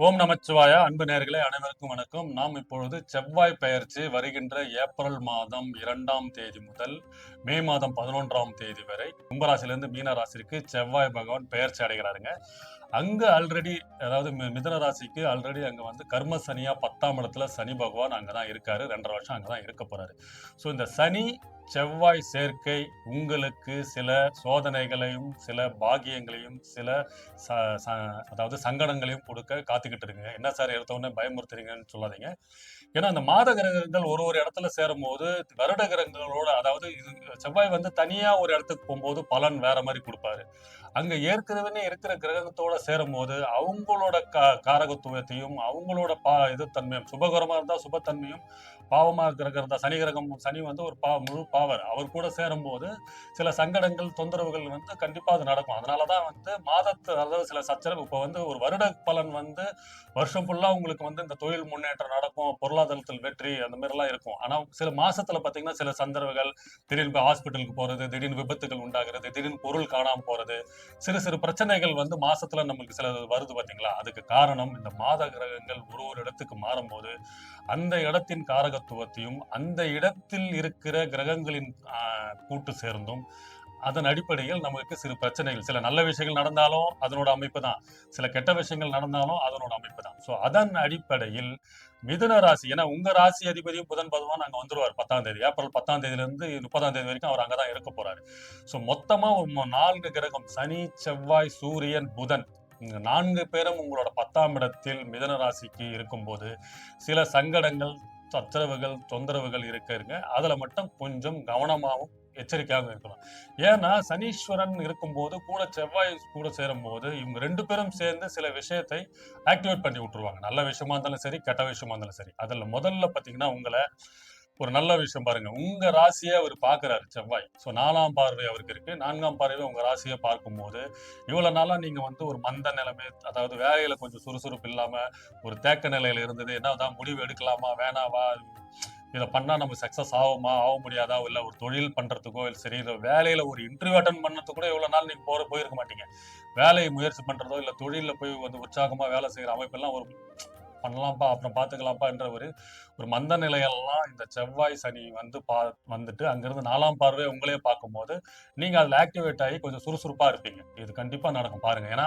ஓம் நமச்சிவாய அன்பு நேயர்களே அனைவருக்கும் வணக்கம். நாம் இப்பொழுது செவ்வாய் பெயர்ச்சி வருகின்ற ஏப்ரல் மாதம் 2ஆம் தேதி முதல் மே மாதம் 11ஆம் தேதி வரை கும்பராசிலிருந்து மீன ராசிக்கு செவ்வாய் பகவான் பெயர்ச்சி அடைகிறாருங்க. அங்க ஆல்ரெடி அதாவது மிதுன ராசிக்கு ஆல்ரெடி அங்க வந்து கர்ம சனியா 10ஆம் இடத்துல சனி பகவான் அங்கதான் இருக்காரு. 2.5 வருஷம் அங்கதான் இருக்க போறாரு. ஸோ இந்த சனி செவ்வாய் சேர்க்கை உங்களுக்கு சில சோதனைகளையும் சில பாக்கியங்களையும் சில அதாவது சங்கடங்களையும் கொடுக்க காத்துக்கிட்டு இருக்குங்க. என்ன சார் எடுத்தோடனே பயமுறுத்துறீங்கன்னு சொல்லாதீங்க. ஏன்னா அந்த மாத கிரகங்கள் ஒரு ஒரு இடத்துல சேரும் போது வருட கிரகங்களோட அதாவது இது செவ்வாய் வந்து தனியா ஒரு இடத்துக்கு போகும்போது பலன் வேற மாதிரி கொடுப்பாரு. அங்க ஏற்கனவே இருக்கிற கிரகத்தோட சேரும் போது அவங்களோட காரகத்துவத்தையும் அவங்களோட இது தன்மையும் சுபகரமா இருந்தா சுபத்தன்மையும் பாவமா கிரகம் தான் சனி வந்து ஒரு முழு பாவர் அவர் கூட சேரும் போது சில சங்கடங்கள் தொந்தரவுகள் வந்து கண்டிப்பா அது நடக்கும். அதனாலதான் வந்து மாதத்து அதாவது சில சச்சரவு இப்ப வந்து ஒரு வருட பலன் வந்து வருஷம் ஃபுல்லா உங்களுக்கு வந்து இந்த தொழில் முன்னேற்றம் நடக்கும், பொருளாதாரத்தில் வெற்றி அந்த மாதிரி எல்லாம் இருக்கும். ஆனா சில மாசத்துல பாத்தீங்கன்னா சில சந்தர்வுகள் திடீர்னு ஹாஸ்பிட்டலுக்கு போறது, திடீர்னு விபத்துகள் உண்டாகிறது, திடீர்னு பொருள் காணாம போறது, சிறு சிறு பிரச்சனைகள் வந்து மாசத்துல நமக்கு சில வருது பாத்தீங்களா. அதுக்கு காரணம் இந்த மாத கிரகங்கள் ஒரு ஒரு இடத்துக்கு மாறும்போது அந்த இடத்தின் காரகத்துவத்தையும் அந்த இடத்தில் இருக்கிற கிரகங்களின் கூட்டு சேர்ந்தும் அதன் அடிப்படையில் நமக்கு சிறு பிரச்சனைகள் சில நல்ல விஷயங்கள் நடந்தாலும் அதனோட அமைப்பு தான், சில கெட்ட விஷயங்கள் நடந்தாலும் அதனோட அமைப்பு தான். ஸோ அதன் அடிப்படையில் மிதுன ராசி ஏன்னா உங்க ராசி அதிபதியும் புதன் பகவான் அங்க வந்துருவார் 10ஆம் தேதி ஏப்ரல் 10ஆம் தேதியில இருந்து 30ஆம் தேதி வரைக்கும் அவர் அங்கதான் இருக்க போறாரு. ஸோ மொத்தமா 4 கிரகம் சனி செவ்வாய் சூரியன் புதன் இங்க 4 பேரும் உங்களோட 10ஆம் இடத்தில் மிதுன ராசிக்கு இருக்கும்போது சில சங்கடங்கள் சச்சரவுகள் தொந்தரவுகள் இருக்க அதுல மட்டும் கொஞ்சம் கவனமாகவும் எச்சரிக்கையாக இருக்கணும். ஏன்னா சனீஸ்வரன் இருக்கும்போது கூட செவ்வாய் கூட சேரும் போது இவங்க 2 பேரும் சேர்ந்து சில விஷயத்தை ஆக்டிவேட் பண்ணி விட்டுருவாங்க. நல்ல விஷயமா இருந்தாலும் சரி கெட்ட விஷயமா இருந்தாலும் சரி. அதுல முதல்ல பாத்தீங்கன்னா உங்களை ஒரு நல்ல விஷயம் பாருங்க. உங்க ராசியை அவர் பார்க்கிறாரு செவ்வாய். ஸோ 4ஆம் பார்வை அவருக்கு இருக்கு. 4ஆம் பார்வை உங்க ராசியை பார்க்கும்போது இவ்வளவு நாளா நீங்க வந்து ஒரு மந்த நிலைமை அதாவது வேலையில கொஞ்சம் சுறுசுறுப்பு இல்லாம ஒரு தேக்க நிலையில இருந்தது. என்னதான் முடிவு எடுக்கலாமா வேணாவா, இதை பண்ணா நம்ம சக்சஸ் ஆகுமா ஆக முடியாதா, இல்ல ஒரு தொழில் பண்றதுக்கோ இல்ல சரி வேலையில ஒரு இன்டர்வியூ அட்டன் பண்ணதுக்கு கூட இவ்வளவு நாள் நீங்க போயிருக்க மாட்டீங்க. வேலையை முயற்சி பண்றதோ இல்ல தொழில போய் வந்து உற்சாகமா வேலை செய்யற அமைப்பெல்லாம் ஒரு பண்ணலாம்ப்பா அப்புறம் பாத்துக்கலாம்ப்பா என்ற ஒரு ஒரு மந்த நிலையெல்லாம் இந்த செவ்வாய் சனி வந்து வந்துட்டு அங்கிருந்து 4ஆம் பார்வை உங்களே பார்க்கும்போது நீங்க அதுல ஆக்டிவேட் ஆகி கொஞ்சம் சுறுசுறுப்பா இருப்பீங்க. இது கண்டிப்பா நடக்கும் பாருங்க. ஏன்னா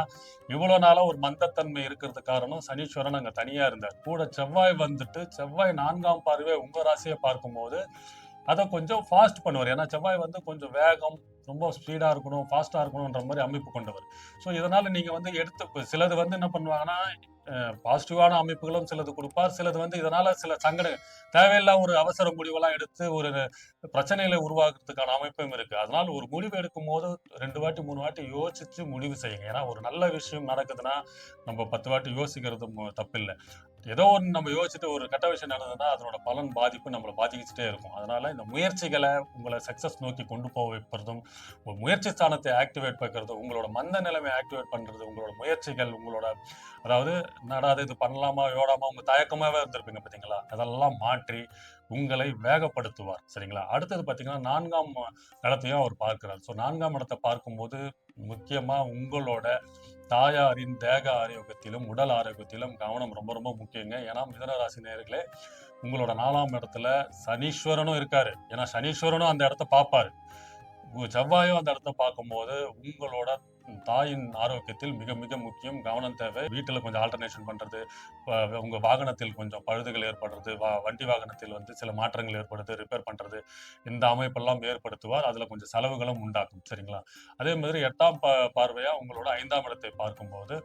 இவ்வளவு நாளா ஒரு மந்தத்தன்மை இருக்கிறது காரணம் சனீஸ்வரன் அங்க தனியா இருந்தார். கூட செவ்வாய் வந்துட்டு செவ்வாய் 4ஆம் பார்வை உங்க ராசியை பார்க்கும்போது அதை கொஞ்சம் ஃபாஸ்ட் பண்ணுவார். ஏன்னா செவ்வாய் வந்து கொஞ்சம் வேகம் ரொம்ப ஸ்பீடா இருக்கணும் ஃபாஸ்டா இருக்கணும்ன்ற மாதிரி அமைப்பு கொண்டவர். ஸோ இதனால நீங்க வந்து எடுத்து சிலது வந்து என்ன பண்ணுவாங்கன்னா பாசிட்டிவான அமைப்புகளும் சிலது கொடுப்பார். சிலது வந்து இதனால சில தேவையில்லா ஒரு அவசர முடிவெல்லாம் எடுத்து ஒரு பிரச்சனைகளை உருவாக்குறதுக்கான அமைப்பும் இருக்கு. அதனால ஒரு முடிவு எடுக்கும் போது 2 வாட்டி 3 வாட்டி யோசிச்சு முடிவு செய்யுங்க. ஏன்னா ஒரு நல்ல விஷயம் நடக்குதுன்னா நம்ம 10 வாட்டி யோசிக்கிறது தப்பில்லை. ஏதோ ஒன்று நம்ம யோசிச்சுட்டு ஒரு கெட்ட விஷயம் நடந்ததுன்னா அதனோட பலன் பாதிப்பு நம்மளை பாதிச்சுட்டே இருக்கும். அதனால இந்த முயற்சிகளை உங்களை சக்சஸ் நோக்கி கொண்டு போக வைப்பதும் ஒரு முயற்சி ஸ்தானத்தை ஆக்டிவேட் பண்ணுறது உங்களோட மந்த நிலைமை ஆக்டிவேட் பண்றது உங்களோட முயற்சிகள் உங்களோட அதாவது நடாது இது பண்ணலாமா யோடாமா உங்க தயக்கமாவே இருந்திருப்பீங்க பாத்தீங்களா, அதெல்லாம் மாற்றி உங்களை வேகப்படுத்துவார். சரிங்களா. அடுத்தது பாத்தீங்கன்னா 4ஆம் இடத்தையும் அவர் பார்க்கிறார். ஸோ 4ஆம் இடத்தை பார்க்கும்போது முக்கியமா உங்களோட தாயாரின் தேக ஆரோக்கியத்திலும் உடல் ஆரோக்கியத்திலும் கவனம் ரொம்ப ரொம்ப முக்கியங்க. ஏன்னா மிதுனராசி நேயர்களே உங்களோட 4ஆம் இடத்துல சனீஸ்வரனும் இருக்காரு. ஏன்னா சனீஸ்வரனும் அந்த இடத்த பார்ப்பாரு. செவ்வாயும் அந்த இடத்த பார்க்கும்போது உங்களோட தாயின் ஆரோக்கியத்தில் மிக மிக முக்கியம் கவனம் தேவை. வீட்டுல கொஞ்சம் ஆல்டர்னேஷன் பண்றது, உங்க வாகனத்தில் கொஞ்சம் பழுதுகள் ஏற்படுறது, வண்டி வாகனத்தில் வந்து சில மாற்றங்கள் ஏற்படுது, ரிப்பேர் பண்றது, இந்த அமைப்பெல்லாம் ஏற்படுத்துவார். அதுல கொஞ்சம் செலவுகளும் உண்டாக்கும். சரிங்களா. அதே மாதிரி 8ஆம் பார்வையா உங்களோட 5ஆம் இடத்தை பார்க்கும்போது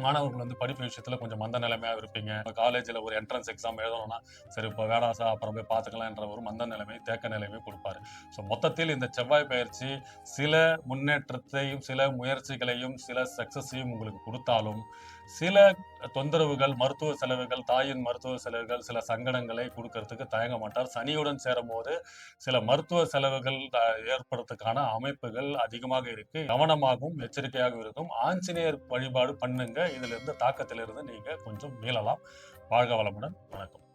மாணவர்கள் வந்து படிப்பு விஷயத்துல கொஞ்சம் மந்த நிலைமையா இருப்பீங்க. காலேஜ்ல ஒரு என்ட்ரன்ஸ் எக்ஸாம் எழுதணும்னா சரி இப்ப வேணாம் சார் அப்புறம் போய் பார்த்துக்கலாம் என்ற ஒரு மந்த நிலைமை தேக்க நிலைமை கொடுப்பாரு. ஸோ மொத்தத்தில் இந்த செவ்வாய் பயிற்சி சில முன்னேற்றத்தையும் சில முயற்சிகளையும் சில சக்சஸையும் உங்களுக்கு கொடுத்தாலும் சில தொந்தரவுகள் மருத்துவ செலவுகள் தாயின் மருத்துவ செலவுகள் சில சங்கடங்களை கொடுக்கறதுக்கு தயங்க மாட்டார். சனியுடன் சேரும் போது சில மருத்துவ செலவுகள் ஏற்படுறதுக்கான அமைப்புகள் அதிகமாக இருக்கு. கவனமாகவும் எச்சரிக்கையாக இருக்கும். ஆஞ்சநேயர் வழிபாடு பண்ணுங்க. இதுல இருந்து தாக்கத்திலிருந்து நீங்க கொஞ்சம் மீளலாம். வாழ்க வளமுடன். வணக்கம்.